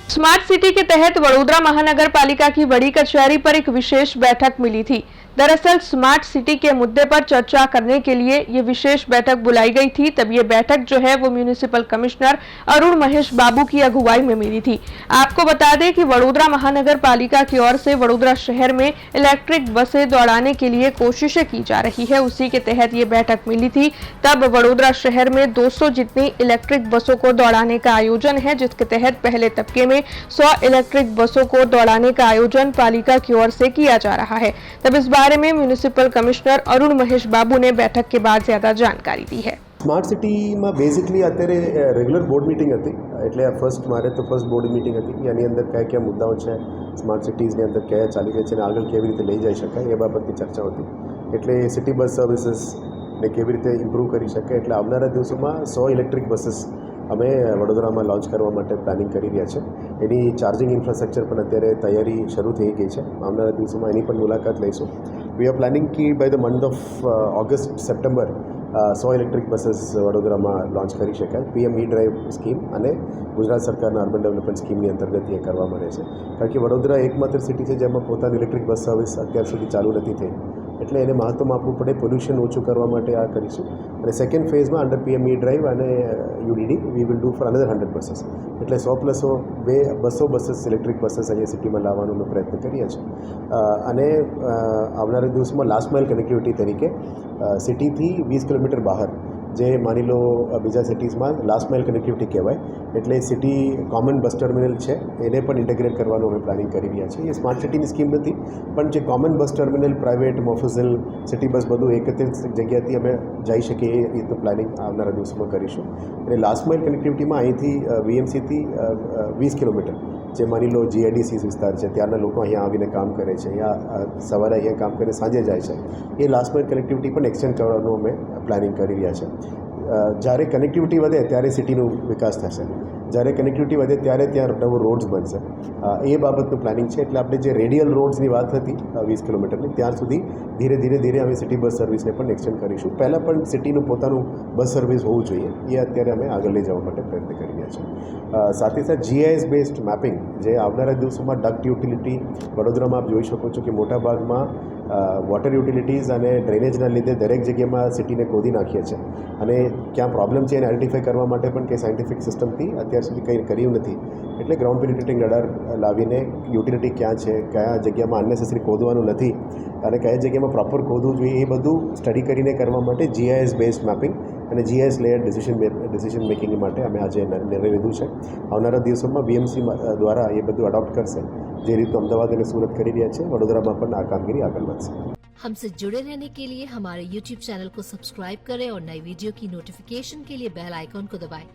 Smart city के तहत वडोदरा महानगर पालिका की बड़ी कचहरी पर एक विशेष बैठक मिली थी। दरअसल स्मार्ट सिटी के मुद्दे पर चर्चा करने के लिए ये विशेष बैठक बुलाई गई थी। तब ये बैठक जो है वो म्यूनिसिपल कमिश्नर अरुण महेश बाबू की अगुवाई में मिली थी। आपको बता दें कि वडोदरा महानगर पालिका की ओर से वडोदरा शहर में इलेक्ट्रिक बसें दौड़ाने के लिए कोशिशें की जा रही है। उसी के तहत ये बैठक मिली थी। तब वडोदरा शहर में 200 जितनी इलेक्ट्रिक बसों को दौड़ाने का आयोजन है, जिसके तहत पहले तबके में 100 इलेक्ट्रिक बसों को दौड़ाने का आयोजन पालिका की ओर से किया जा रहा है। तब इस बारे में म्युनिसिपल कमिश्नर अरुण महेश बाबू ने बैठक के बाद ज्यादा जानकारी दी है। स्मार्ट सिटी में बेसिकली અત્યારે રેગ્યુલર બોર્ડ મીટિંગ હતી, એટલે મારે તો ફર્સ્ટ બોર્ડ મીટિંગ હતી કે આની અંદર કયા મુદ્દાઓ છે, સ્માર્ટ સિટીઝની અંદર કયા ચાલી રહી છે અને આગળ કેવી રીતે લઈ જઈ શકાય એ બાબતની ચર્ચા હતી। એટલે સિટી બસ સર્વિસીસને કેવી રીતે ઇમ્પ્રૂવ કરી શકાય, એટલે આવનારા દિવસોમાં 100 ઇલેક્ટ્રિક બસીસ અમે વડોદરામાં લોન્ચ કરવા માટે પ્લાનિંગ કરી રહ્યા છે। એની ચાર્જિંગ ઇન્ફ્રાસ્ટ્રક્ચર પણ અત્યારે તૈયારી શરૂ થઈ ગઈ છે। આવનારા દિવસોમાં એની પણ મુલાકાત લઈશું। વી આર પ્લાનિંગ કે by the month of August September 100 electric buses વડોદરામાં લોન્ચ કરી શકાય। પીએમ ઈ ડ્રાઈવ સ્કીમ અને ગુજરાત સરકારના અર્બન ડેવલપમેન્ટ સ્કીમની અંતર્ગત એ કરવામાં રહેશે, કારણ કે વડોદરા એકમાત્ર સિટી છે જેમાં પોતાની ઇલેક્ટ્રિક બસ સર્વિસ અત્યાર સુધી ચાલુ નથી થઈ, એટલે એને મહત્ત્વ આપવું પડે, પોલ્યુશન ઓછું કરવા માટે આ કરીશું। અને સેકન્ડ ફેઝમાં અંડર પીએમ ઈ ડ્રાઈવ અને યુડીડી we will do for another 100 buses, એટલે 100+200 બસીસ ઇલેક્ટ્રિક બસીસ અહીંયા સિટીમાં લાવવાનો અમે પ્રયત્ન કરીએ છીએ। અને આવનારા દિવસમાં લાસ્ટ માઇલ કનેક્ટિવિટી તરીકે સિટીથી 20 કિલોમીટર બહાર જે માની લો બીજા સિટીઝમાં લાસ્ટ માઇલ કનેક્ટિવિટી કહેવાય, એટલે સિટી કોમન બસ ટર્મિનલ છે એને પણ ઇન્ટિગ્રેટ કરવાનું અમે પ્લાનિંગ કરી રહ્યા છીએ। એ સ્માર્ટ સિટીની સ્કીમ નથી, પણ જે કોમન બસ ટર્મિનલ, પ્રાઇવેટ, મોફઝલ, સિટી બસ બધું એકત્રિત જગ્યાથી અમે જઈ શકીએ એ રીતનું પ્લાનિંગ આવનારા દિવસોમાં કરીશું। અને લાસ્ટ માઇલ કનેક્ટિવિટીમાં અહીંથી વીએમસીથી 20 કિલોમીટર જે માની લો જીઆઈડીસી વિસ્તાર છે, ત્યાંના લોકો અહીંયા આવીને કામ કરે છે, અહીંયા સવારે અહીંયા કામ કરીને સાંજે જાય છે, એ લાસ્ટ માઇલ કનેક્ટિવિટી પણ એક્સટેન્ડ કરવાનું અમે પ્લાનિંગ કરી રહ્યા છે। જ્યારે કનેક્ટિવિટી વધે ત્યારે સિટીનો વિકાસ થશે, જ્યારે કનેક્ટિવિટી વધે ત્યારે ત્યાં નવો રોડ્સ બનશે, એ બાબતનું પ્લાનિંગ છે। એટલે આપણે જે રેડિયલ રોડ્સની વાત હતી 20 કિલોમીટરની, ત્યાર સુધી ધીરે અમે સિટી બસ સર્વિસને પણ એક્સટેન્ડ કરીશું। પહેલાં પણ સિટીનું પોતાનું બસ સર્વિસ હોવું જોઈએ, એ અત્યારે અમે આગળ લઈ જવા માટે પ્રયત્ન કરી રહ્યા છીએ। સાથે સાથે જીઆઈએસ બેઝડ મેપિંગ જે આવનારા દિવસોમાં ડક્ટ યુટિલિટી વડોદરામાં આપ જોઈ શકો છો કે મોટા ભાગમાં વોટર યુટિલિટીઝ અને ડ્રેનેજના લીધે દરેક જગ્યામાં સિટીને ખોદી નાખીએ છીએ, અને ક્યાં પ્રોબ્લેમ છે એને આઈડેન્ટિફાઈ કરવા માટે પણ કંઈ સાયન્ટિફિક સિસ્ટમથી અત્યાર સુધી કંઈ કર્યું નથી, એટલે ગ્રાઉન્ડ પેનિટ્રેટિંગ રડાર લાવીને યુટિલિટી ક્યાં છે, કયા જગ્યામાં અનનેસેસરી ખોદવાનું નથી અને કયા જગ્યામાં પ્રોપર ખોદવું જોઈએ, એ બધું સ્ટડી કરીને કરવા માટે જીઆઈએસ બેઝડ મેપિંગ અને જીઆઈએસ લેયર ડિસિઝન મેકિંગ માટે અમે આજે નિર્ણય લીધું છે। આવનારા દિવસોમાં બીએમસી દ્વારા એ બધું અડોપ્ટ કરશે, જે રીતનું અમદાવાદ અને સુરત કરી રહ્યા છે, વડોદરામાં પણ આ કામગીરી આગળ વધશે। हमसे जुड़े रहने के लिए हमारे YouTube चैनल को सब्सक्राइब करें और नई वीडियो की नोटिफिकेशन के लिए बेल आइकॉन को दबाएं।